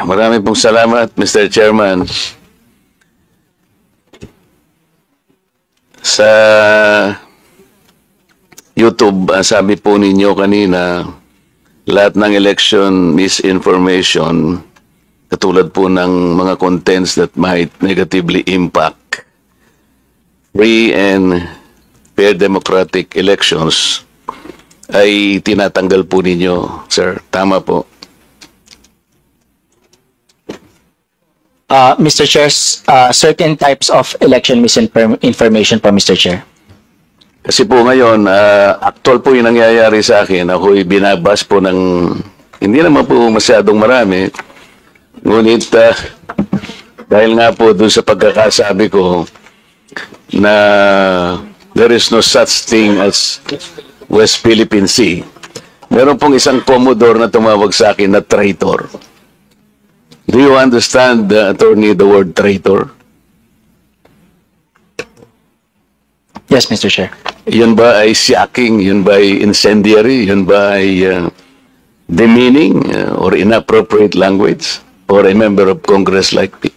Marami pong salamat, Mr. Chairman. Sa YouTube, sabi po ninyo kanina, lahat ng election misinformation, katulad po ng mga contents that might negatively impact free and fair democratic elections, ay tinatanggal po ninyo, sir. Tama po. Mr. Chair, certain types of election misinformation po, Mr. Chair. Kasi po ngayon, actual po yung nangyayari sa akin. Ako'y binabas po ng, hindi naman po masyadong marami. Ngunit, dahil nga po doon sa pagkakasabi ko na there is no such thing as West Philippine Sea, meron pong isang Commodore na tumawag sa akin na traitor. Do you understand, attorney, the word traitor? Yes, Mr. Chair. Yun ba ay shocking? Yun ba ay incendiary? Yun ba ay demeaning or inappropriate language for a member of Congress like me?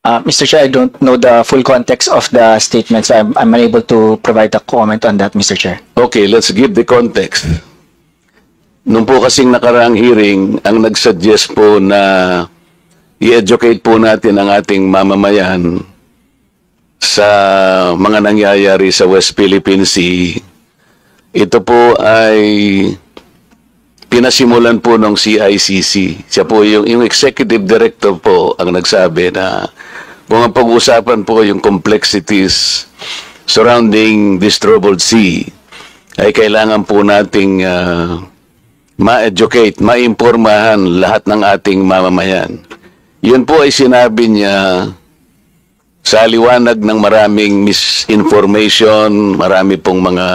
Mr. Chair, I don't know the full context of the statement, so I'm unable to provide a comment on that, Mr. Chair. Okay, let's give the context. Nung po kasing nakaraang hearing, ang nagsuggest po na i-educate po natin ang ating mamamayan sa mga nangyayari sa West Philippine Sea, ito po ay pinasimulan po ng CICC. Siya po yung executive director po ang nagsabi na kung ang pag-uusapan po yung complexities surrounding this troubled sea, ay kailangan po nating ma-educate, ma-impormahan lahat ng ating mamamayan. Yun po ay sinabi niya sa liwanag ng maraming misinformation, marami pong mga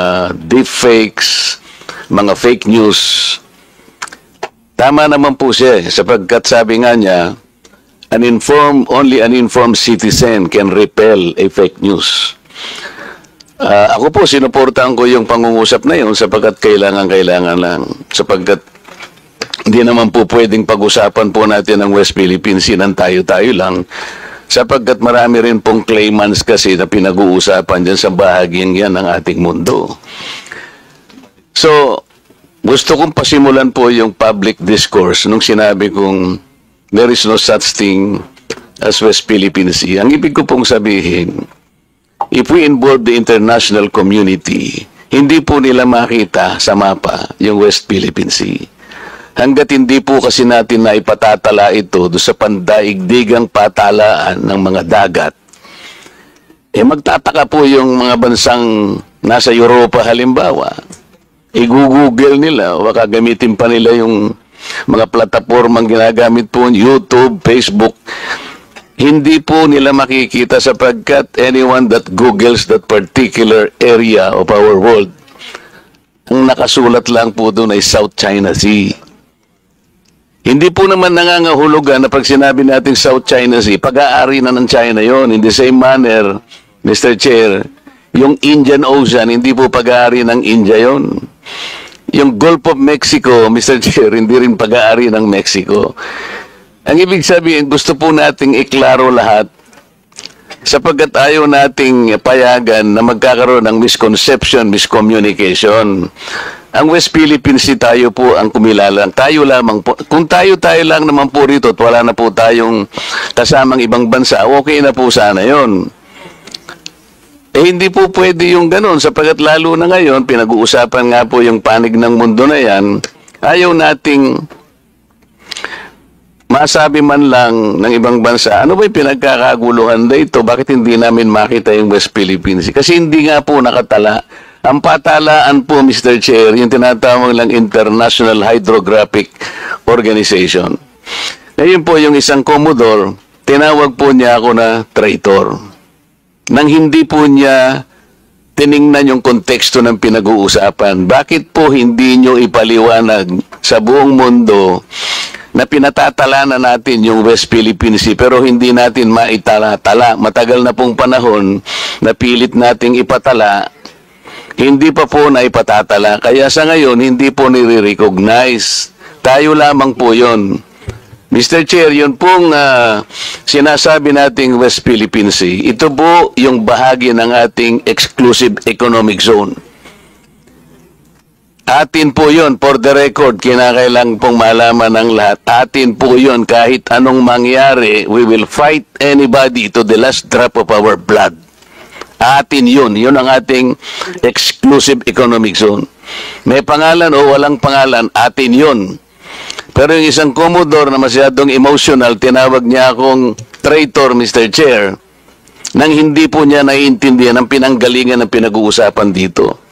deepfakes, mga fake news. Tama naman po siya sapagkat sabi nga niya, only an informed citizen can repel a fake news. Ako po, sinuportahan ko yung pangungusap na yun sapagkat kailangan lang. Sapagkat hindi naman po pwedeng pag-usapan po natin ang West Philippines Sea ng tayo-tayo lang. Sapagkat marami rin pong claimants kasi na pinag-uusapan dyan sa bahagyang yan ng ating mundo. So, gusto kong pasimulan po yung public discourse nung sinabi kong there is no such thing as West Philippine Sea. Ang ibig ko pong sabihin, if we involve the international community, hindi po nila makita sa mapa yung West Philippine Sea. Hanggat hindi po kasi natin na ipatatala ito sa pandaigdigang patalaan ng mga dagat, magtataka po yung mga bansang nasa Europa halimbawa. I-google nila o baka gamitin pa nila yung mga platapormang ginagamit po, YouTube, Facebook. Hindi po nila makikita sapagkat anyone that googles that particular area of our world, ang nakasulat lang po doon ay South China Sea. Hindi po naman nangangahulugan na pag sinabi natin South China Sea, pag-aari na ng China yon. In the same manner, Mr. Chair, yung Indian Ocean, hindi po pag-aari ng India yon. Yung Gulf of Mexico, Mr. Chair, hindi rin pag-aari ng Mexico. Ang ibig sabihin, gusto po nating iklaro lahat sapagkat ayaw nating payagan na magkakaroon ng misconception, miscommunication. Ang West Philippine Sea tayo po ang kumilalang. Tayo lamang po. Kung tayo lang naman po rito at wala na po tayong kasamang ibang bansa, okay na po sana yon. Hindi po pwede yung ganun sapagkat lalo na ngayon, pinag-uusapan nga po yung panig ng mundo na yan, ayaw nating masabi man lang ng ibang bansa, ano ba yung pinagkakaguluhan dito? Bakit hindi namin makita yung West Philippines? Kasi hindi nga po nakatala. Ang patalaan po, Mr. Chair, yung tinatawag lang International Hydrographic Organization. Ngayon po yung isang Commodore, tinawag po niya ako na traitor. Nang hindi po niya tiningnan yung konteksto ng pinag-uusapan. Bakit po hindi nyo ipaliwanag sa buong mundo na pinatatala na natin yung West Philippine Sea pero hindi natin maitala-tala. Matagal na pong panahon na pilit nating ipatala, hindi pa po na ipatatala. Kaya sa ngayon, hindi po nire-recognize. Tayo lamang po yon. Mr. Chair, yun pong sinasabi nating West Philippine Sea, ito po yung bahagi ng ating exclusive economic zone. Atin po yun, for the record, kinakailangan pong malaman ng lahat. Atin po yun, kahit anong mangyari, we will fight anybody to the last drop of our blood. Atin yun, yun ang ating exclusive economic zone. May pangalan o walang pangalan, atin yun. Pero yung isang Commodore na masyadong emotional, tinawag niya akong traitor, Mr. Chair, nang hindi po niya naiintindihan ang pinanggalingan ng pinag-uusapan dito.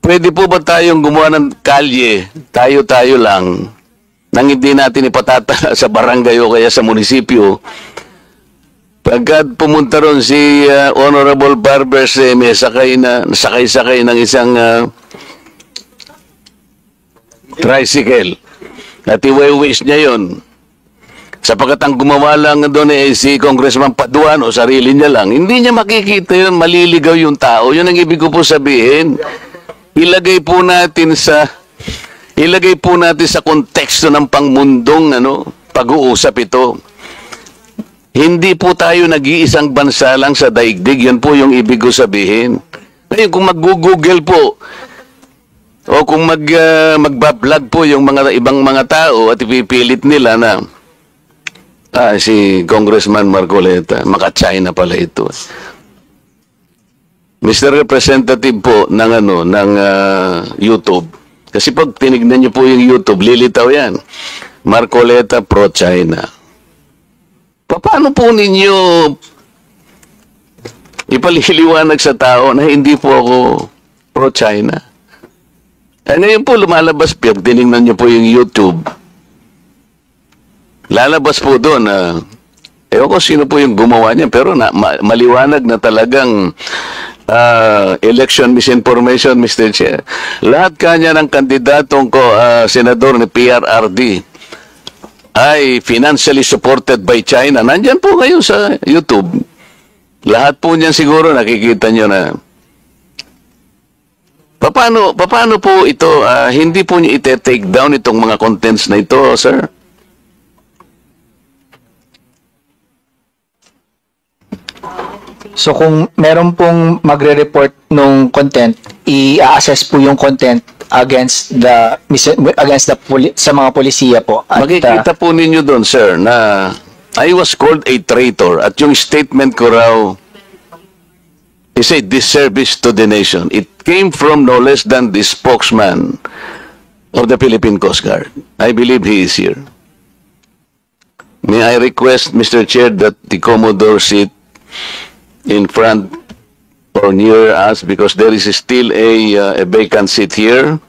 Pwede po ba tayong gumawa ng kalye, tayo-tayo lang, nang hindi natin ipatatala sa barangay o kaya sa munisipyo? Pagka pumunta ron si Honorable Barbers, may sakay ng isang tricycle. At iwi-wish niya yun. Sapagkat ang gumawa lang doon si Congressman Paduan o sarili niya lang, hindi niya makikita yun, maliligaw yung tao. Yun ang ibig ko po sabihin. Ilagay po natin sa konteksto ng pangmundong pag-uusap ito. Hindi po tayo nag-iisang bansa lang sa daigdig. Yan po yung ibig ko sabihin. Ngayon, kung mag-google po, o kung magbablog po yung mga ibang mga tao at ipipilit nila na si Congressman Marcoleta, maka-China pala ito. Mr. Representative po ng YouTube. Kasi pag tinignan niyo po yung YouTube, lilitaw yan. Marcoleta pro-China. Paano po ninyo ipaliliwanag sa tao na hindi po ako pro-China? Ngayon po lumalabas, pag tinignan niyo po yung YouTube, lalabas po doon ewan ko sino po yung gumawa niya, pero maliwanag na talagang election misinformation, Mr. Chair. Lahat kanya ng kandidatong senador ni PRRD ay financially supported by China. Nandyan po ngayon sa YouTube. Lahat po niyan siguro nakikita nyo na. Paano po ito, hindi po niyo ite-take down itong mga contents na ito, sir? So kung meron pong magre-report nung content, i-assess po yung content against sa mga polisiya po. At, makikita po ninyo doon, sir, na I was called a traitor at yung statement ko raw is a disservice to the nation. It came from no less than the spokesman of the Philippine Coast Guard. I believe he is here. May I request, Mr. Chair, that the Commodore sit in front or near us because there is still a vacant seat here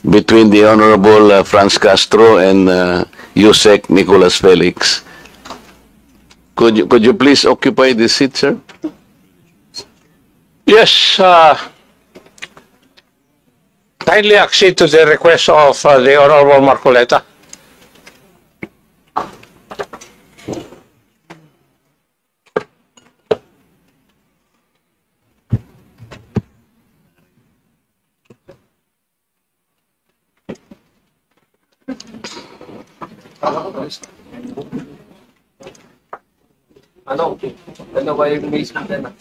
between the Honorable Franz Castro and Yusek Nicolas Felix. Could you please occupy this seat, sir? Yes, kindly accede to the request of the Honorable Marcoleta. Ano ba yung mismo na?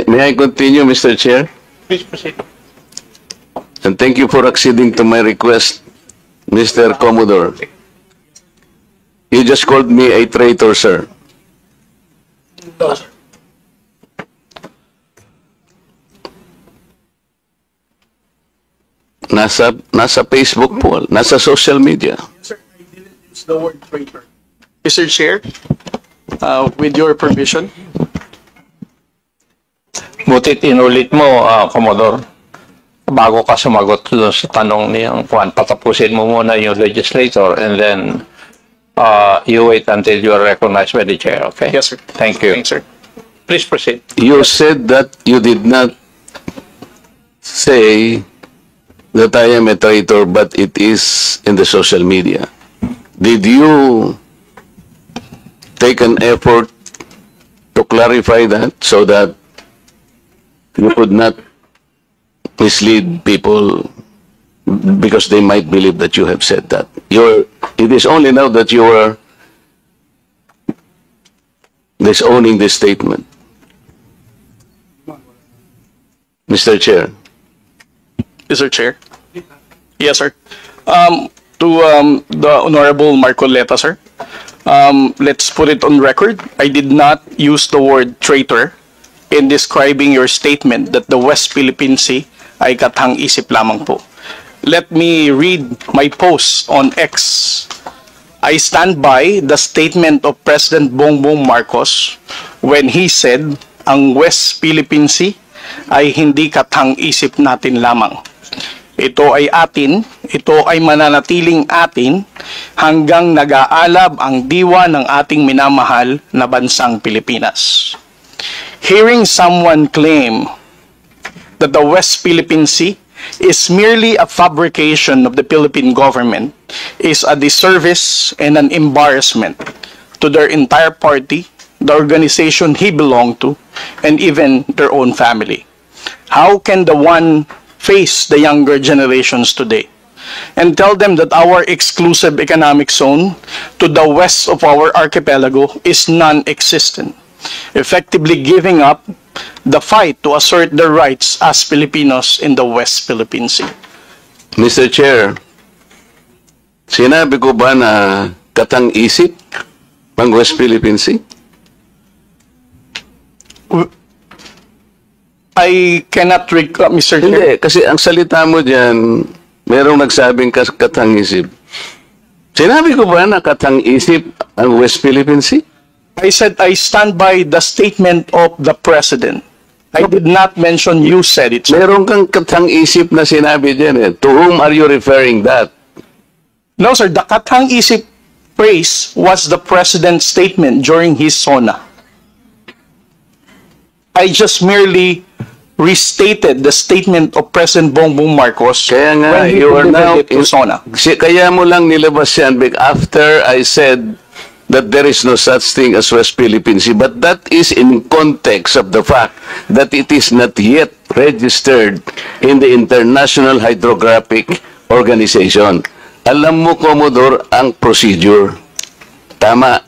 May I continue, Mr. Chair? Please proceed. And thank you for acceding to my request, Mr. Commodore. You just called me a traitor, sir. No, sir. Nasa Facebook po, nasa social media. Sir, I didn't use the word traitor. Mr. Chair, with your permission, Butit inulit mo, Commodore, bago ka sumagot doon sa tanong niyang Juan, patapusin mo muna yung legislator and then you wait until you are recognized by the chair, okay? yes, sir. Thank you. Thanks, sir. Please proceed. You said that you did not say that I am a traitor, but it is in the social media. Did you take an effort to clarify that so that you could not mislead people because they might believe that you have said that? It is only now that you are disowning this statement. Mr. Chair. Mr. Chair. Yes, sir. To the Honorable Marcoleta, sir. Let's put it on record. I did not use the word traitor in describing your statement that the West Philippine Sea ay kathang-isip lamang po. Let me read my post on X. I stand by the statement of President Bongbong Marcos when he said, ang West Philippine Sea ay hindi kathang-isip natin lamang. Ito ay atin, ito ay mananatiling atin hanggang nag-aalab ang diwa ng ating minamahal na bansang Pilipinas. Hearing someone claim that the West Philippine Sea is merely a fabrication of the Philippine government is a disservice and an embarrassment to their entire party, the organization he belonged to, and even their own family. How can the one face the younger generations today and tell them that our exclusive economic zone to the west of our archipelago is non-existent, effectively giving up the fight to assert their rights as Filipinos in the West Philippine Sea? Mr. Chair, sinabi ko ba na katang-isip ang West Philippine Sea? I cannot recall, Mr. Chair. Hindi, kasi ang salita mo dyan, merong nagsabing katang-isip. Sinabi ko ba na katang-isip ang West Philippine Sea? I said I stand by the statement of the President. I did not mention you said it, sir. Meron kang katang-isip na sinabi dyan eh. To whom are you referring that? No, sir. The katang-isip phrase was the President's statement during his SONA. I just merely restated the statement of President Bongbong Marcos Kaya nga, when he you are delivered now it to SONA. Kaya mo lang nilabas yan after I said that there is no such thing as West Philippine Sea. But that is in context of the fact that it is not yet registered in the International Hydrographic Organization. Alam mo, Commodore, ang procedure. Tama.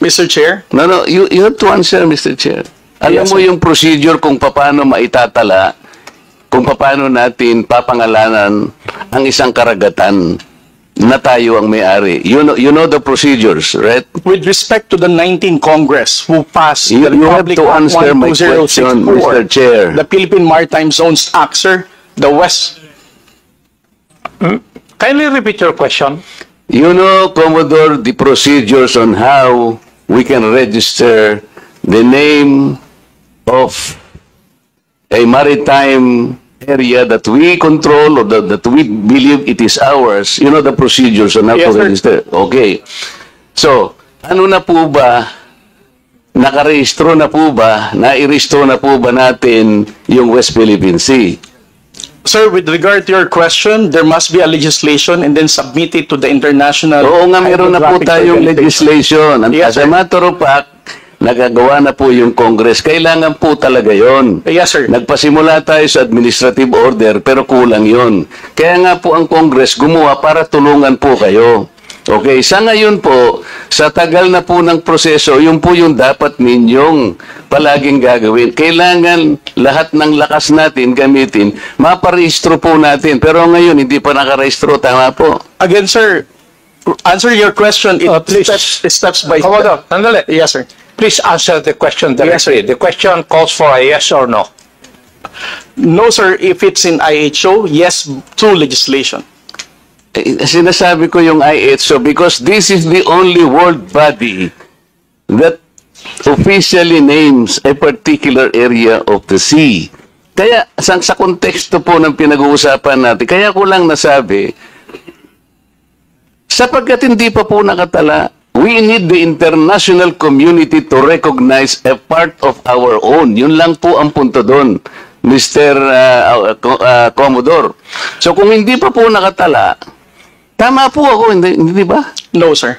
Mr. Chair, No, you have to answer, Mr. Chair. Alam Yes, mo sir. yung procedure kung paano maitatala, kung paano natin papangalanan ang isang karagatan na tayo ang may-ari. You know the procedures, right? with respect to the 19th Congress who passed You the have Republic to Act answer my 12064, question, Mr. Chair. the Philippine Maritime Zones Act, sir, the West. Kindly repeat your question. You know, Commodore, the procedures on how we can register the name of a maritime area that we control or that we believe it is ours. You know the procedures on how Yes, to sir. register. Okay. So, ano na po ba, nakarehistro na po ba, nairehistro na po ba natin yung West Philippine Sea? Sir, with regard to your question, there must be a legislation and then submit it to the international. Oo nga, meron na po Hydrographic tayong Organization. legislation. And Yes, as a sir. matter of fact, nagagawa na po yung Congress. Kailangan po talaga yon. Yes, sir. Nagpasimula tayo sa administrative order, pero kulang yon. Kaya nga po ang Congress gumawa para tulungan po kayo. Okay, sa ngayon po, sa tagal na po ng proseso, yun po yung dapat ninyong palaging gagawin. Kailangan lahat ng lakas natin gamitin, maparehistro po natin. Pero ngayon, hindi pa nakarehistro, tama po. Again, sir, answer your question. It Please. steps by Commodore, step. sandali. Yes, sir. Please answer the question directly. The question calls for a yes or no. No, sir. If it's in IHO, yes, through legislation. Sinasabi ko yung IHO because this is the only world body that officially names a particular area of the sea. Kaya sa konteksto po ng pinag-uusapan natin, kaya ko lang nasabi, sapagkat hindi pa po nakatala, we need the international community to recognize a part of our own. Yun lang po ang punto doon. Mr. Commodore. So kung hindi pa po nakatala, tama po ako, hindi ba? No, sir.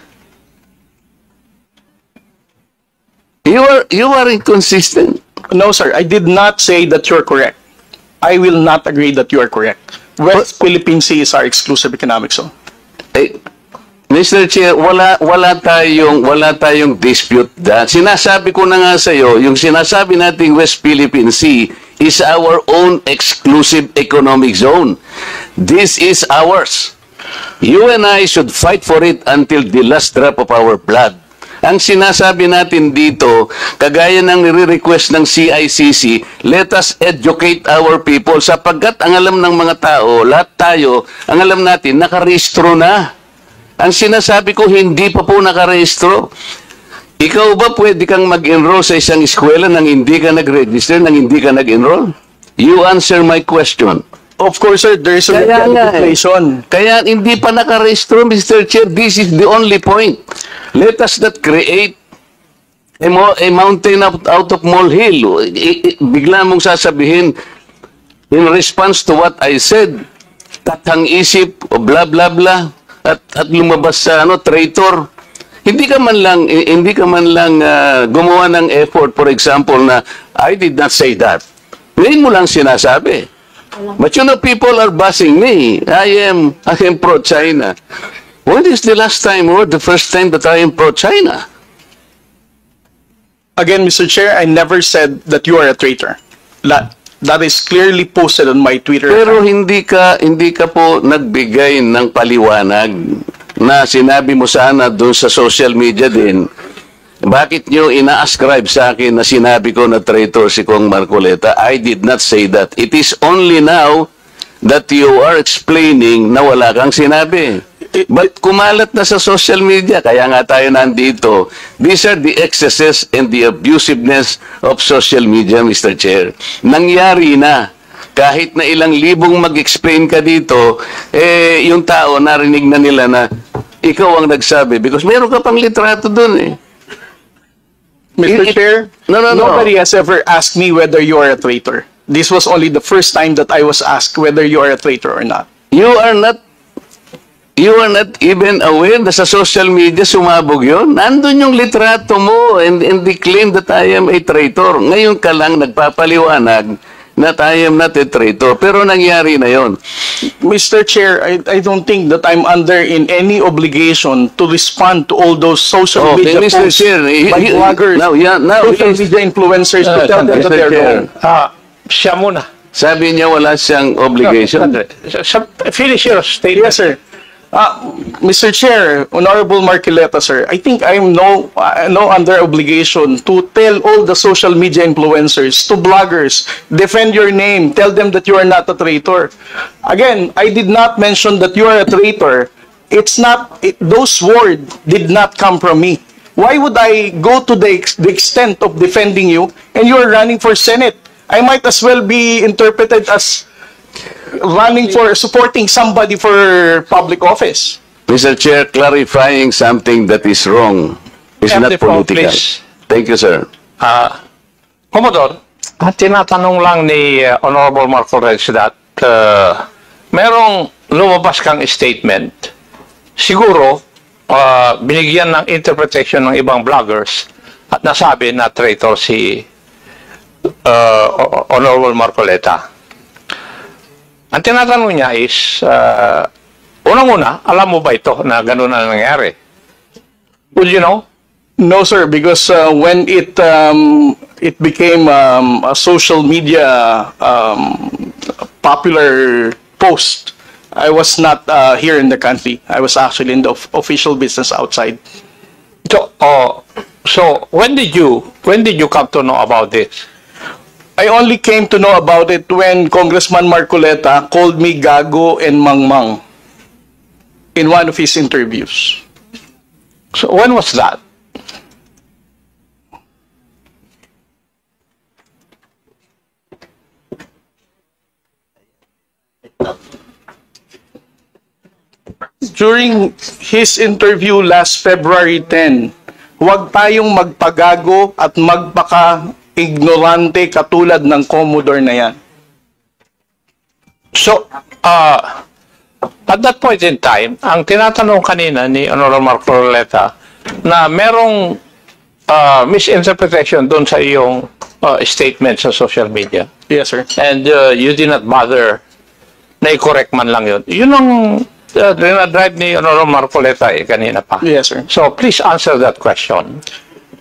You are inconsistent. No, sir. I did not say that you're correct. I will not agree that you are correct. West Philippine Sea is our exclusive economic zone. Eh, Mr. Chair, wala tayong dispute that. Sinasabi ko na nga sa iyo, yung sinasabi nating West Philippine Sea is our own exclusive economic zone. This is ours. You and I should fight for it until the last drop of our blood. Ang sinasabi natin dito, kagaya ng nire-request ng CICC, let us educate our people sapagkat ang alam ng mga tao, lahat tayo, ang alam natin, nakarehistro na. Ang sinasabi ko, hindi pa po nakarehistro. Ikaw ba pwede kang mag-enroll sa isang eskwela nang hindi ka nag-register, nang hindi ka nag-enroll? You answer my question. Of course, sir, there is a legislation. Kaya hindi pa nakarehistro, Mr. Chair. This is the only point. Let us not create a mountain out of molehill. Bigla mong sasabihin, in response to what I said, tathang isip, o blah blah blah, at lumabas sa traitor. Hindi ka man lang gumawa ng effort, for example, na I did not say that. Ngayon mo lang sinasabi. But you know, people are bashing me. I am pro-China. When is the last time or the first time that I am pro-China? Again, Mr. Chair, I never said that you are a traitor. That is clearly posted on my Twitter Pero account. hindi ka po nagbigay ng paliwanag na sinabi mo sana doon sa social media din. Bakit nyo ina-ascribe sa akin na sinabi ko na traitor si Kong Marcoleta? I did not say that. It is only now that you are explaining na wala kang sinabi. But kumalat na sa social media, kaya nga tayo nandito. These are the excesses and the abusiveness of social media, Mr. Chair. Nangyari na. Kahit na ilang libong mag-explain ka dito, yung tao narinig na nila na ikaw ang nagsabi. Because meron ka pang litrato dun eh. Mr. Chair, No. nobody has ever asked me whether you are a traitor. This was only the first time that I was asked whether you are a traitor or not. You are not even aware na sa social media sumabog yun. Nandun yung litrato mo and the claim that I am a traitor. Ngayon ka lang nagpapaliwanag that I am not a traitor. Pero nangyari na yon. Mr. Chair, I don't think that I'm under in any obligation to respond to all those social media Mr. posts Chair, by bloggers, social media influencers to tell them that they're wrong. Siya muna. Sabi niya wala siyang obligation. Finish your statement. Yes, sir. Mr. Chair, Honorable Marcoleta, sir, I think I'm no under obligation to tell all the social media influencers, to bloggers, defend your name, tell them that you are not a traitor. Again, I did not mention that you are a traitor. Those words did not come from me. Why would I go to the extent of defending you and you are running for Senate? I might as well be interpreted as supporting somebody for public office. Mr. Chair, clarifying something that is wrong is Have not the floor, political. please. Thank you, sir. Commodore, tinatanong lang ni Honorable Marcoleta that merong lumabas kang statement. Siguro, binigyan ng interpretation ng ibang bloggers at nasabi na traitor si Honorable Marcoleta. Ang tinatanong niya is, unang-una, alam mo ba ito na gano'n na nangyari? Would you know? No, sir, because when it became a social media popular post, I was not here in the country. I was actually in the official business outside. So when did you come to know about this? I only came to know about it when Congressman Marcoleta called me Gago and Mangmang in one of his interviews. So when was that? During his interview last February 10, huwag tayong magpagago at magpaka-ignorante katulad ng Commodore na yan. So, at that point in time, ang tinatanong kanina ni Honorable Marcoleta na merong misinterpretation doon sa iyong statement sa social media. Yes, sir. And you did not bother na i-correct man lang yun. Yun ang dinadrive ni Honorable Marcoleta kanina pa. Yes, sir. So, please answer that question.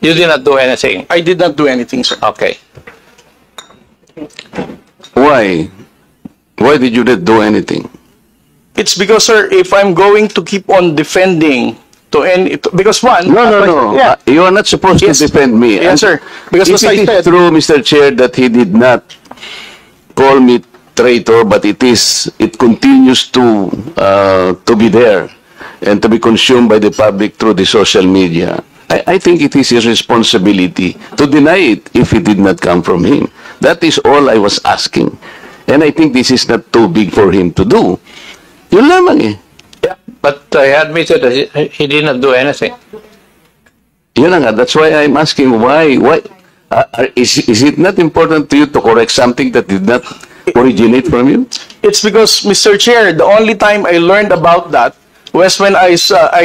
You did not do anything. I did not do anything, sir. Okay. Why? Why did you not do anything? It's because, sir, if I'm going to keep on defending because one... No. Yeah. You are not supposed Yes. to defend me. Yes, sir. Because if as I it is said... true, Mr. Chair, that he did not call me traitor, but it continues to be there and to be consumed by the public through the social media. I think it is his responsibility to deny it if it did not come from him. That is all I was asking. And I think this is not too big for him to do. Yun lamang eh. Yeah, but he admitted that he did not do anything. Yun na nga, that's why I'm asking why is it not important to you to correct something that did not originate from you? It's because, Mr. Chair, the only time I learned about that was when I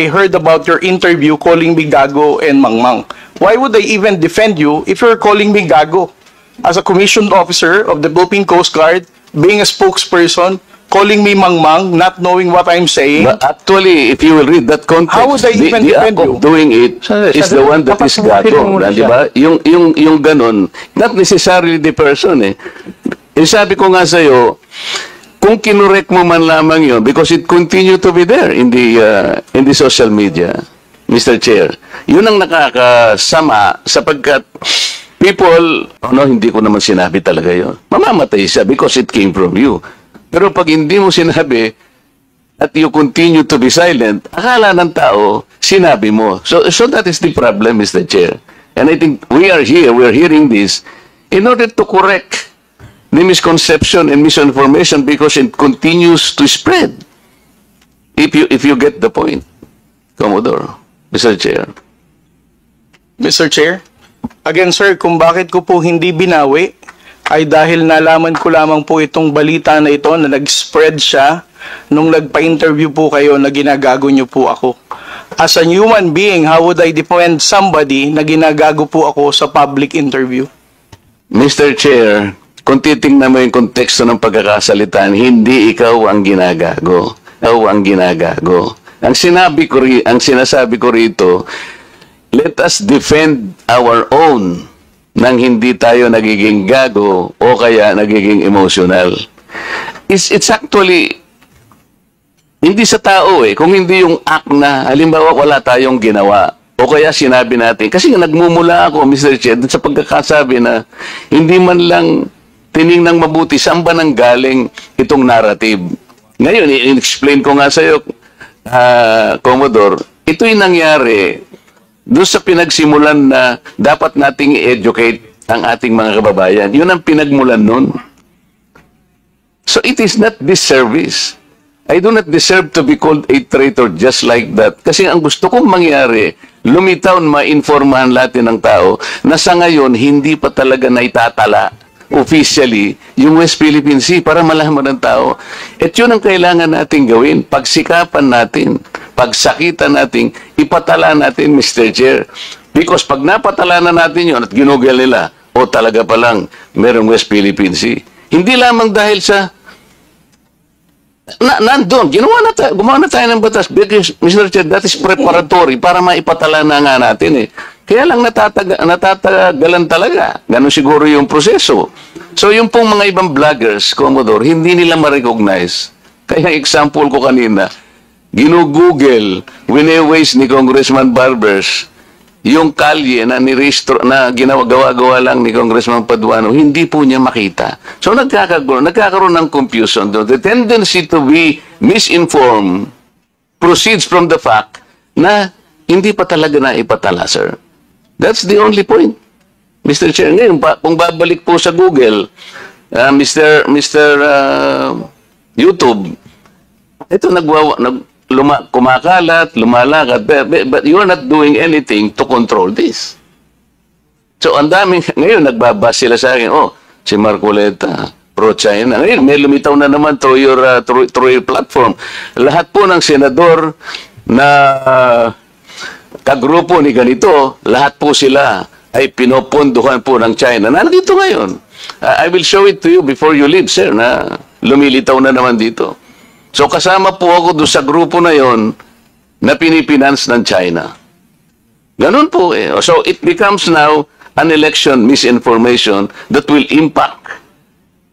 heard about your interview calling me Gago and Mangmang. Why would I even defend you if you're calling me Gago? As a commissioned officer of the Philippine Coast Guard, being a spokesperson, calling me Mangmang, not knowing what I'm saying. But actually, if you will read that context, How would I even the defend act you? of doing it is the one that is gago, di ba? Yung ganon, not necessarily the person eh. Sabi ko nga sa'yo, kung kinorek mo man lamang yun, because it continue to be there in the social media, Mr. Chair, yun ang nakakasama sapagkat people, hindi ko naman sinabi talaga yun. Mamamatay siya because it came from you. Pero pag hindi mo sinabi at you continue to be silent, akala ng tao, sinabi mo. So that is the problem, Mr. Chair. And I think we are hearing this in order to correct the misconception and misinformation because it continues to spread. If you get the point, Commodore, Mr. Chair. Mr. Chair, again, sir, kung bakit ko po hindi binawi ay dahil nalaman ko lamang po itong balita na ito na nag-spread siya nung nagpa-interview po kayo na ginagago niyo po ako. As a human being, how would I defend somebody na ginagago po ako sa public interview? Mr. Chair, kung titingnan mo yung konteksto ng pagkakasalitaan, hindi ikaw ang ginagago. Ikaw ang ginagago. Ang sinasabi ko rito, let us defend our own nang hindi tayo nagiging gago o kaya nagiging emotional. It's actually hindi sa tao eh. Kung hindi yung act na, halimbawa wala tayong ginawa o kaya sinabi natin. Kasi nagmumula ako, Mr. Chair, sa pagkakasabi na hindi man lang tiningnan mabuti saan ba nang galing itong narrative. Ngayon, i-explain ko nga sa iyo, Commodore, ito yung nangyari doon sa pinagsimulan na dapat nating i-educate ang ating mga kababayan. Yun ang pinagmulan nun. So it is not disservice. I do not deserve to be called a traitor just like that. Kasi ang gusto kong mangyari, lumitaw na ma-informahan natin ng tao na sa ngayon, hindi pa talaga naitatala officially yung West Philippine Sea para malaman ng tao. At yun ang kailangan natin gawin. Pagsikapan natin, pagsakitan natin, ipatala natin, Mr. Chair. Because pag napatala na natin yun at ginugel nila, talaga palang merong West Philippine Sea. Hindi lamang dahil sa nandun, gumawa na tayo ng batas. Because, Mr. Chair, that is preparatory para maipatala na nga natin eh. Kaya lang natatagalan talaga. Ganon siguro yung proseso. So yung pong mga ibang vloggers, Commodore, hindi nila ma-recognize. Kaya example ko kanina, ginugoogle, wine-waste ni Congressman Barbers, yung kalye na gawa lang ni Congressman Paduano, hindi po niya makita. So nagkakaroon ng confusion. The tendency to be misinformed proceeds from the fact na hindi pa talaga na ipatala, sir. That's the only point. Mr. Chair, ngayon, kung babalik po sa Google, Mr. YouTube, ito kumakalat, lumalakad, but you are not doing anything to control this. So, ang daming, ngayon, nagbabas sila sa akin, si Marcoleta, pro-China. Ngayon, may lumitaw na naman through your platform. Lahat po ng senador na kagrupo ni ganito, lahat po sila ay pinopondohan po ng China. Nandito ngayon. I will show it to you before you leave, sir, na lumilitaw na naman dito. So kasama po ako doon sa grupo na yon na pinipinance ng China. Ganun po eh. So it becomes now an election misinformation that will impact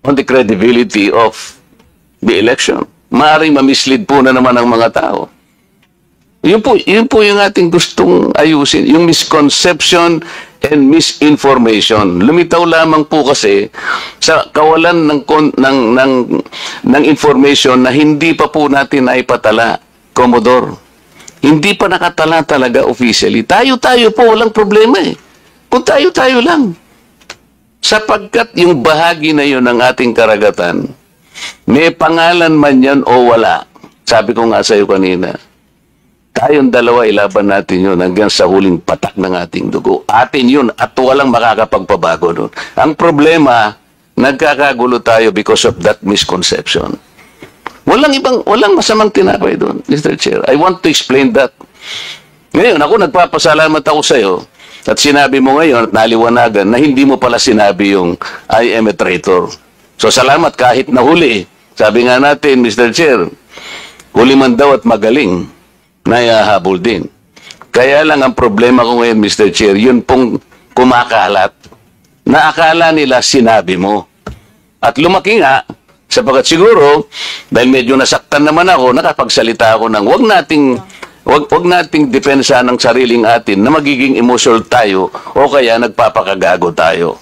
on the credibility of the election. Maaring mamislead po na naman ang mga tao. Yun po yung ating gustong ayusin. Yung misconception and misinformation. Lumitaw lamang po kasi sa kawalan ng information na hindi pa po natin naipatala, Commodore. Hindi pa nakatala talaga officially. Tayo-tayo po, walang problema eh. Kung tayo-tayo lang. Sapagkat yung bahagi na yun ng ating karagatan, may pangalan man yan o wala. Sabi ko nga sa'yo kanina, tayong dalawa ilaban natin yun hanggang sa huling patak ng ating dugo. Atin yun at walang makakapagpabago nun. Ang problema, nagkakagulo tayo because of that misconception. Walang masamang tinapay doon, Mr. Chair. I want to explain that. Ngayon, ako nagpapasalamat ako sa'yo at sinabi mo ngayon at naliwanagan na hindi mo pala sinabi yung I am a traitor. So salamat kahit nahuli. Sabi nga natin, Mr. Chair, huli man daw at magaling, nayahabol din. Kaya lang ang problema ko ngayon, Mr. Chair, yun pong kumakalat na akala nila sinabi mo. At lumaki nga, sapagat siguro, dahil medyo nasaktan naman ako, nakapagsalita ako ng wag nating depensa ng sariling atin na magiging emotional tayo o kaya nagpapakagago tayo.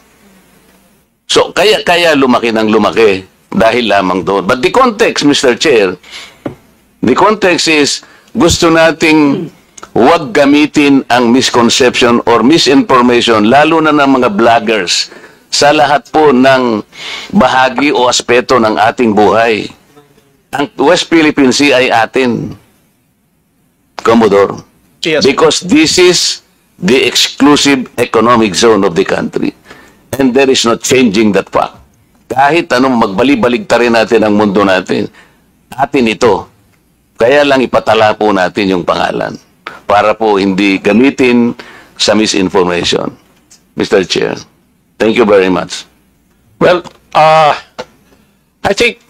So, kaya lumaki ng lumaki dahil lamang doon. But the context, Mr. Chair, the context is gusto nating huwag gamitin ang misconception or misinformation, lalo na ng mga vloggers, sa lahat po ng bahagi o aspeto ng ating buhay. Ang West Philippine Sea ay atin, Commodore. Yes. Because this is the exclusive economic zone of the country. And there is no changing that fact. Kahit anong magbali-baligtarin natin ang mundo natin, atin ito. Kaya lang ipatala po natin yung pangalan para po hindi gamitin sa misinformation. Mr. Chair, thank you very much. Well, I think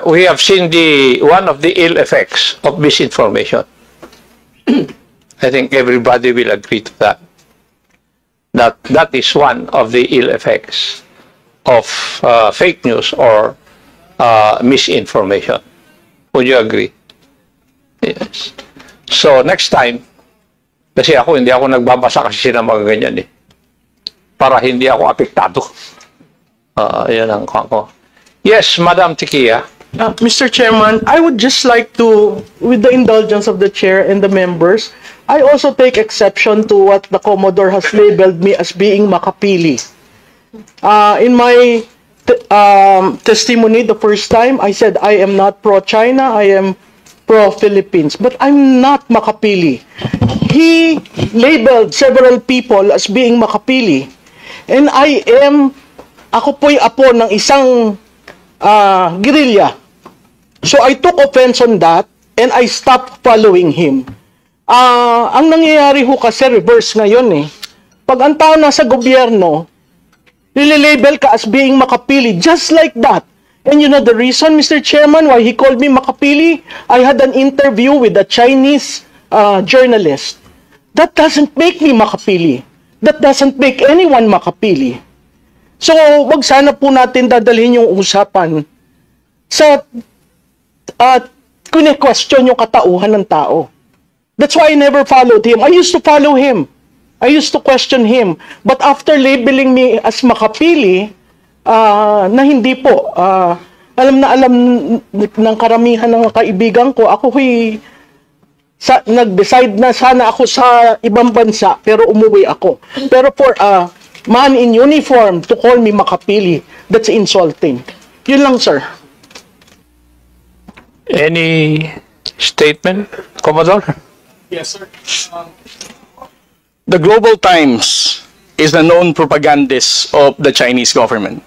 we have seen one of the ill effects of misinformation. I think everybody will agree to that. That is one of the ill effects of fake news or misinformation. Would you agree? Yes. So, next time, kasi hindi ako nagbabasa kasi ng mga ganyan eh. Para hindi ako apektado. Yan ang ko. Yes, Madam Tikia. Mr. Chairman, I would just like to, with the indulgence of the chair and the members, I also take exception to what the Commodore has labeled me as being makapili. In my testimony the first time, I said I am not pro-China, I am pro-Philippines, but I'm not makapili. He labeled several people as being makapili. And ako po'y apo ng isang guerrilla. So I took offense on that and I stopped following him. Ang nangyayari ho kasi reverse ngayon eh. Pag ang tao nasa gobyerno, nililabel ka as being makapili, just like that. And you know the reason, Mr. Chairman, why he called me makapili? I had an interview with a Chinese journalist. That doesn't make me makapili. That doesn't make anyone makapili. So, wag sana po natin dadalhin yung usapan sa kune-question yung katauhan ng tao. That's why I never followed him. I used to follow him. I used to question him. But after labeling me as makapili, na hindi po, alam ng karamihan ng kaibigan ko, nag-decide na sana ako sa ibang bansa, pero umuwi ako. Pero for a man in uniform to call me makapili, that's insulting. Yun lang, sir. Any statement, Commodore? Yes, sir. The Global Times is the known propagandist of the Chinese government.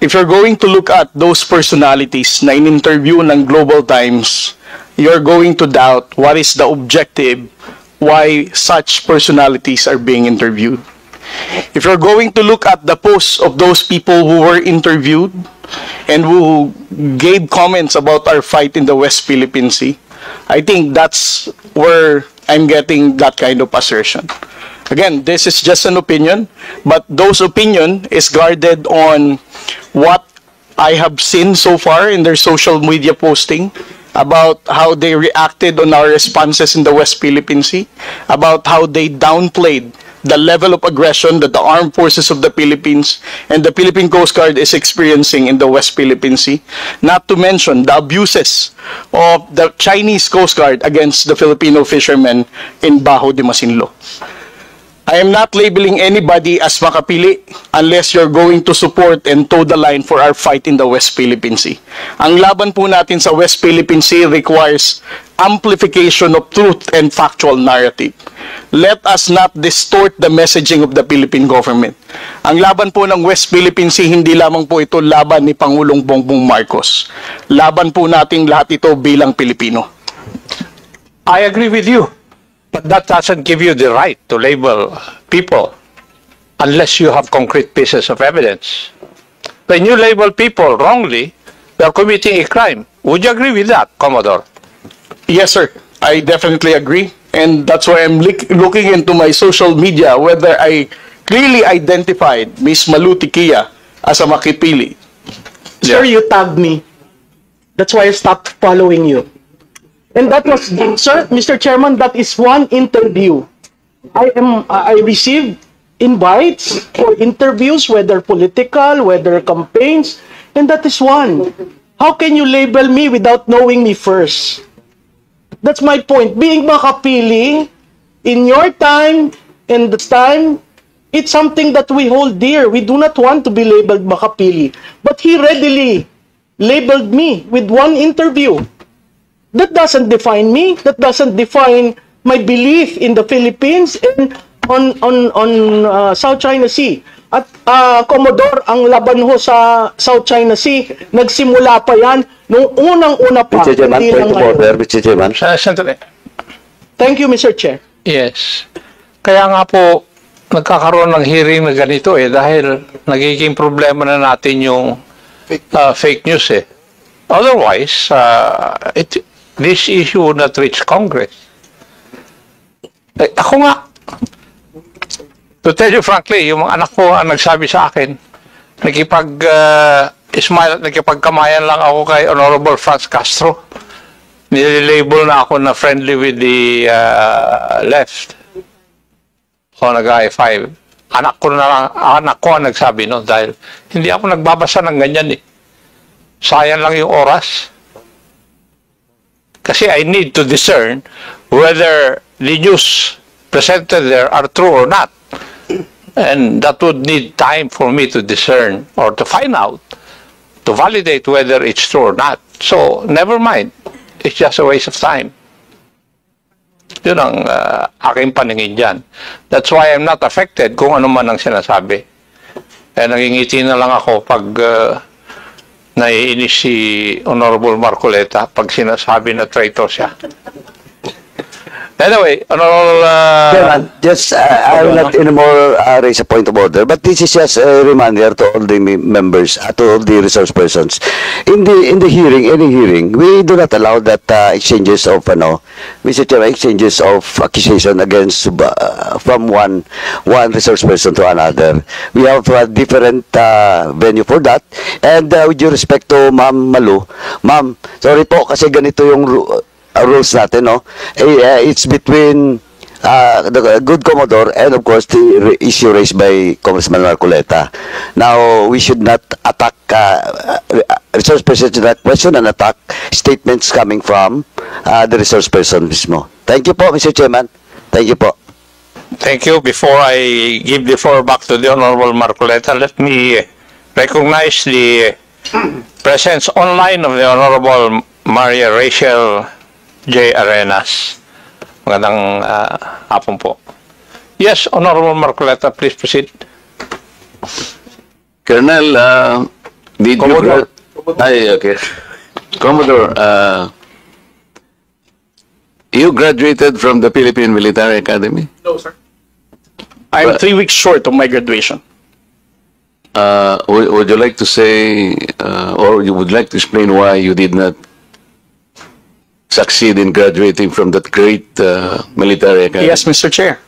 if you're going to look at those personalities na in-interview ng Global Times, you're going to doubt what is the objective, why such personalities are being interviewed. If you're going to look at the posts of those people who were interviewed and who gave comments about our fight in the West Philippine Sea, I think that's where I'm getting that kind of assertion. Again, this is just an opinion, but those opinion is guarded on what I have seen so far in their social media posting about how they reacted on our responses in the West Philippine Sea, about how they downplayed the level of aggression that the armed forces of the Philippines and the Philippine Coast Guard is experiencing in the West Philippine Sea, not to mention the abuses of the Chinese Coast Guard against the Filipino fishermen in Bajo de Masinloc. I am not labeling anybody as makapili unless you're going to support and toe the line for our fight in the West Philippine Sea. Ang laban po natin sa West Philippine Sea requires amplification of truth and factual narrative. Let us not distort the messaging of the Philippine government. Ang laban po ng West Philippine Sea, hindi lamang po ito laban ni Pangulong Bongbong Marcos. Laban po nating lahat ito bilang Pilipino. I agree with you, but that doesn't give you the right to label people unless you have concrete pieces of evidence. When you label people wrongly, they are committing a crime. Would you agree with that, Commodore? Yes, sir. I definitely agree. And that's why I'm looking into my social media whether I clearly identified Miss Maluti Kia as a makipili. Sir, you tagged me. That's why I stopped following you. And that was, sir, Mr. Chairman, that is one interview. I received invites for interviews, whether political, whether campaigns, and that is one. How can you label me without knowing me first? That's my point. Being makapili in your time and the time, it's something that we hold dear. We do not want to be labeled makapili. But he readily labeled me with one interview. That doesn't define me. That doesn't define my belief in the Philippines and on South China Sea. At Commodore, ang laban ho sa South China Sea, nagsimula pa yan nung unang-una pa. Mr. Chairman, hindi point lang of order, ngayon. Mr. Chairman. Sandali. Thank you, Mr. Chair. Yes. Kaya nga po, nagkakaroon ng hearing na ganito dahil nagiging problema na natin yung fake news Otherwise, this issue would not reach Congress. Ako nga, to tell you frankly, yung mga anak ko ang nagsabi sa akin, smile at nakipagkamayan lang ako kay Honorable Franz Castro. Nililabel na ako na friendly with the left. O nag-I5. Anak ko ang nagsabi no dahil hindi ako nagbabasa ng ganyan Sayang lang yung oras. Kasi I need to discern whether the news presented there are true or not. And that would need time for me to discern or to find out, to validate whether it's true or not. So, never mind. It's just a waste of time. Yun ang aking paningin dyan. That's why I'm not affected kung ano man ang sinasabi. Nangingiti na lang ako pag naiinis si Honorable Marcoleta pag sinasabi na traitor siya. Anyway, Honorable... Chairman, just, I will not anymore raise a point of order, but this is just a reminder to all the members, to all the resource persons. In the hearing, any hearing, we do not allow that exchanges of, Mr. Chairman, exchanges of accusation against, from one resource person to another. We have a different venue for that. And with due respect to Ma'am Malu, Ma'am, sorry po, kasi ganito yung rules natin, it's between the good Commodore and of course the issue raised by Congressman Marcoleta. Now, we should not attack resource person to that question and attack statements coming from the resource person mismo. Thank you po, Mr. Chairman. Thank you po. Thank you. Before I give the floor back to the Honorable Marcoleta, let me recognize the presence online of the Honorable Maria Rachel J. Arenas. Magandang hapon po. Yes, Honorable Marcoleta, please proceed. Colonel, Did Commodore. Okay. Commodore, you graduated from the Philippine Military Academy? No, sir. I'm But- 3 weeks short of my graduation. Would you like to say, or you would like to explain why you did not succeed in graduating from that great military academy? Yes, Mr. Chair.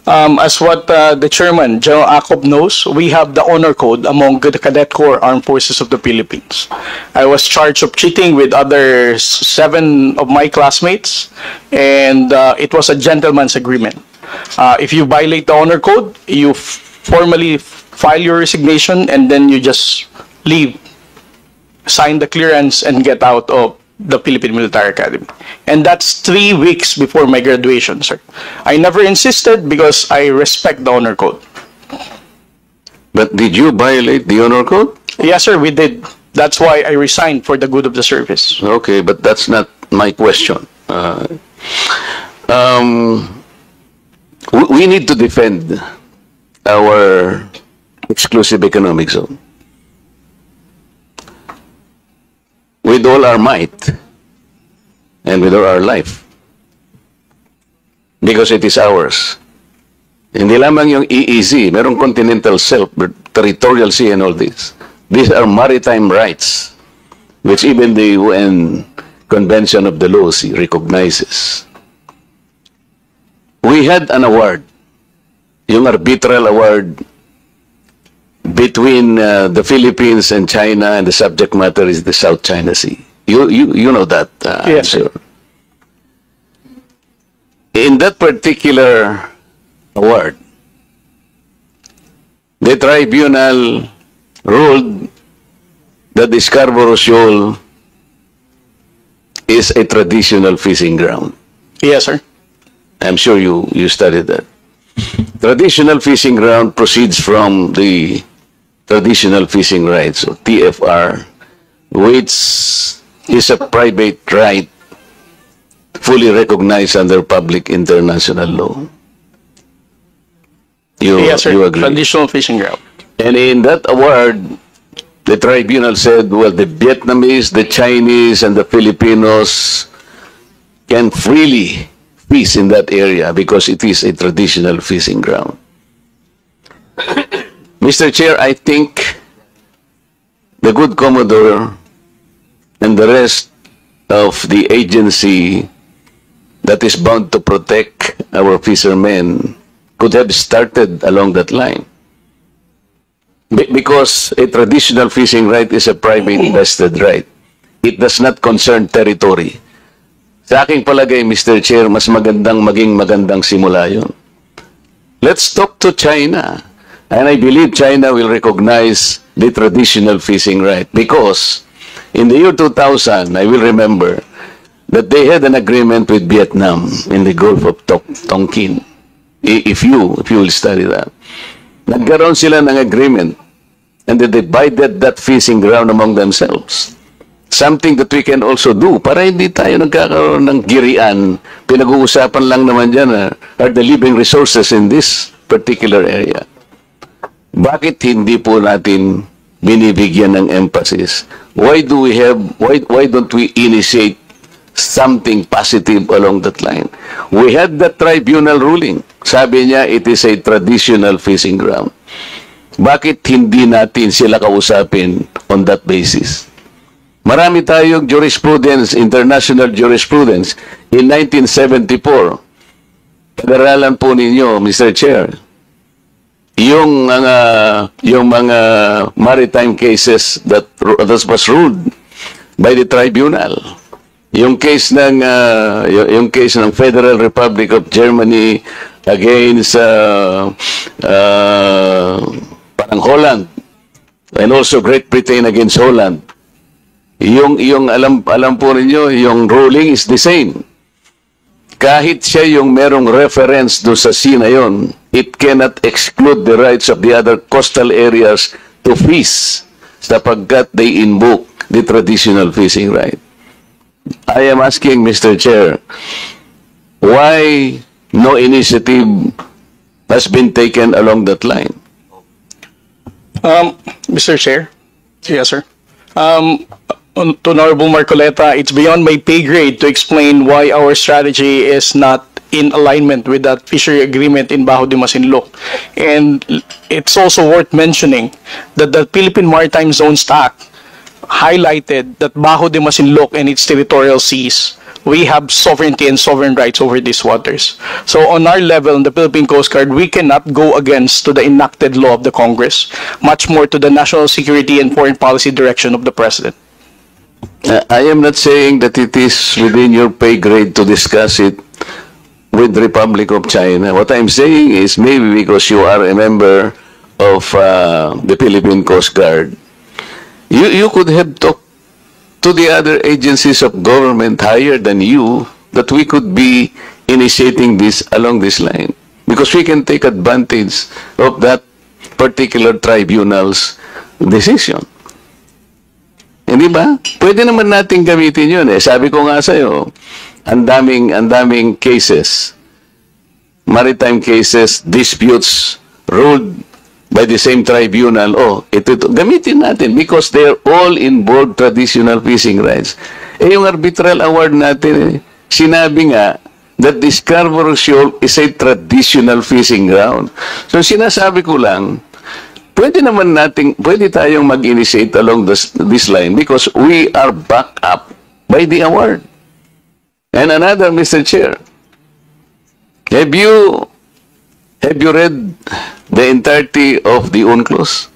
As what the chairman, General Acob, knows, we have the honor code among the Cadet Corps Armed Forces of the Philippines. I was charged of cheating with other 7 of my classmates, and it was a gentleman's agreement. If you violate the honor code, you formally file your resignation, and then you just leave, sign the clearance, and get out of the Philippine Military Academy. And that's 3 weeks before my graduation, sir. I never insisted because I respect the honor code. But did you violate the honor code? Yes, sir, we did. That's why I resigned for the good of the service. Okay, but that's not my question. We need to defend our exclusive economic zone with all our might and with all our life, because it is ours. Hindi lamang yung EEZ, merong continental shelf, territorial sea and all this. These are maritime rights, which even the UN Convention of the Law recognizes. We had an award, yung arbitral award between the Philippines and China, and the subject matter is the South China Sea. You know that, Yes, I'm sure. In that particular award, the tribunal ruled that the Scarborough Shoal is a traditional fishing ground. Yes, sir. I'm sure you studied that. Traditional fishing ground proceeds from the traditional fishing rights, so TFR, which is a private right fully recognized under public international law. Yes, sir. You agree? Traditional fishing ground. And in that award, the tribunal said, well, the Vietnamese, the Chinese, and the Filipinos can freely fish in that area because it is a traditional fishing ground. Mr. Chair, I think the good Commodore and the rest of the agency that is bound to protect our fishermen could have started along that line. Because a traditional fishing right is a private vested right. It does not concern territory. Sa aking palagay, Mr. Chair, mas magandang maging magandang simula yun. Let's talk to China. And I believe China will recognize the traditional fishing right. Because in the year 2000, I will remember that they had an agreement with Vietnam in the Gulf of Tonkin. If you will study that. Nagkaroon sila ng agreement and they divided that fishing ground among themselves. Something that we can also do para hindi tayo nagkakaroon ng girian. Pinag-uusapan lang naman dyan are the living resources in this particular area. Bakit hindi po natin binibigyan ng emphasis? Why don't we initiate something positive along that line? We had that tribunal ruling. Sabi niya, it is a traditional fishing ground. Bakit hindi natin sila kausapin on that basis? Marami tayong jurisprudence, international jurisprudence. In 1974, pag-aralan po ninyo, Mr. Chair, yung mga maritime cases that was ruled by the tribunal. Yung case ng Federal Republic of Germany against parang Holland, and also Great Britain against Holland. Yung alam po ninyo, yung ruling is the same. Kahit siya yung merong reference do sa sea na yon, it cannot exclude the rights of the other coastal areas to fish sapagkat they invoke the traditional fishing right. I am asking, Mr. Chair, why no initiative has been taken along that line? Mr. Chair, Yes, sir. To Honorable Marcoleta, it's beyond my pay grade to explain why our strategy is not in alignment with that fishery agreement in Bajo de Masinloc. And it's also worth mentioning that the Philippine Maritime Zones Act highlighted that Bajo de Masinloc and its territorial seas, we have sovereignty and sovereign rights over these waters. So on our level, in the Philippine Coast Guard, we cannot go against to the enacted law of the Congress, much more to the national security and foreign policy direction of the President. I am not saying that it is within your pay grade to discuss it with the Republic of China. What I'm saying is maybe because you are a member of the Philippine Coast Guard, you could have talked to the other agencies of government higher than you that we could be initiating this along this line. Because we can take advantage of that particular tribunal's decision. Hindi ba? Pwede naman natin gamitin yun eh. Sabi ko nga sa'yo, ang daming cases, maritime cases, disputes ruled by the same tribunal. Oh, ito, gamitin natin because they're all involved traditional fishing rights. Eh, yung arbitral award natin, sinabi nga that the Scarborough Shoal is a traditional fishing ground. So, sinasabi ko lang, pwede tayong mag-initiate along this line because we are backed up by the award. And another, Mr. Chair, have you read the entirety of the UNCLOS?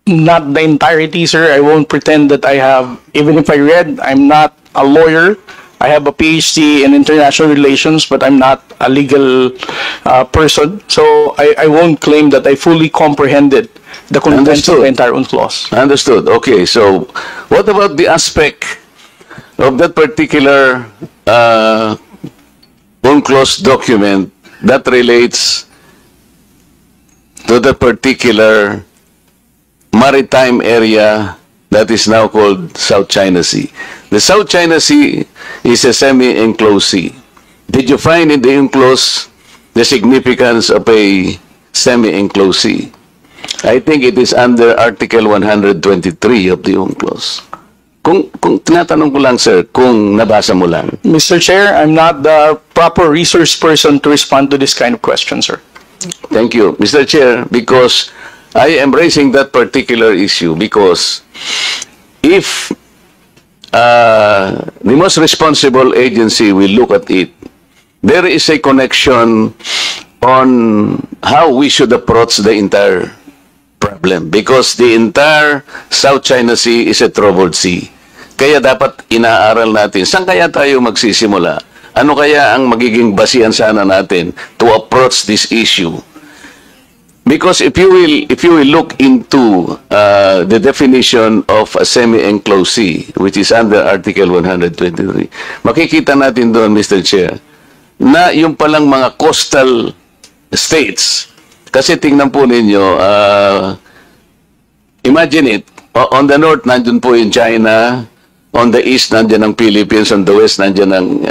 Not the entirety, sir. I won't pretend that I have, even if I read, I'm not a lawyer. I have a PhD in international relations, but I'm not a legal person. So I won't claim that I fully comprehended the contents of the entire UNCLOS. Understood. Okay, so what about the aspect of that particular UNCLOS document that relates to the particular maritime area that is now called South China Sea? The South China Sea is a semi-enclosed sea. Did you find in the UNCLOS the significance of a semi-enclosed sea? I think it is under Article 123 of the UNCLOS. Kung tinatanong ko lang, sir, kung nabasa mo lang. Mr. Chair, I'm not the proper resource person to respond to this kind of question, sir. Thank you, Mr. Chair, because I am raising that particular issue because if the most responsible agency will look at it, there is a connection on how we should approach the entire problem because the entire South China Sea is a troubled sea. Kaya dapat inaaral natin, saan kaya tayo magsisimula? Ano kaya ang magiging basihan sana natin to approach this issue? Because if you will look into the definition of a semi-enclosed sea, which is under Article 123, makikita natin doon, Mr. Chair, na yung palang mga coastal states, kasi tingnan po ninyo, imagine it, on the north, nandun po yung China, on the east, nandyan ang Philippines, on the west, nandyan ang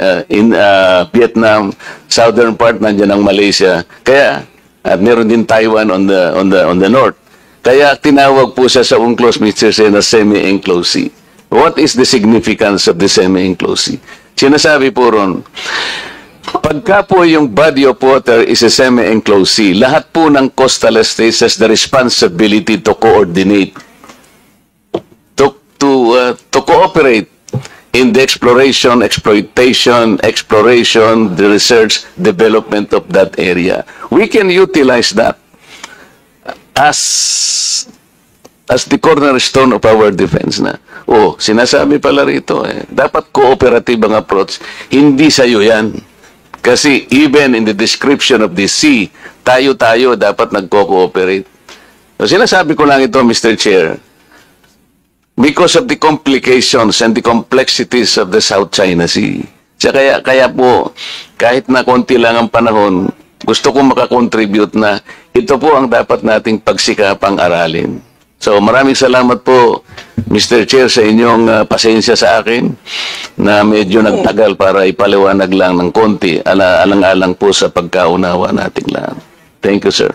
Vietnam, southern part, nandyan ang Malaysia. Kaya, at meron din Taiwan on the north. Kaya tinawag po siya sa UNCLOS, Mr. Chair, na semi-enclosed sea. What is the significance of the semi-enclosed sea? Sinasabi po ron, pagka po yung body of water is a semi-enclosed sea, lahat po ng coastal states has the responsibility to coordinate, to cooperate in the exploration, the research, development of that area. We can utilize that as the cornerstone of our defense na. Oh, sinasabi pala rito dapat cooperative ang approach. Hindi sa'yo yan. Kasi even in the description of the sea, tayo dapat nagko-cooperate. So, sinasabi ko lang ito, Mr. Chair, because of the complications and the complexities of the South China Sea. Kaya po, kahit na konti lang ang panahon, gusto ko makakontribute na ito po ang dapat nating pagsikapang aralin. So maraming salamat po, Mr. Chair, sa inyong pasensya sa akin na medyo nagtagal para ipaliwanag lang ng konti, alang-alang po sa pagkaunawa nating lahat. Thank you, sir.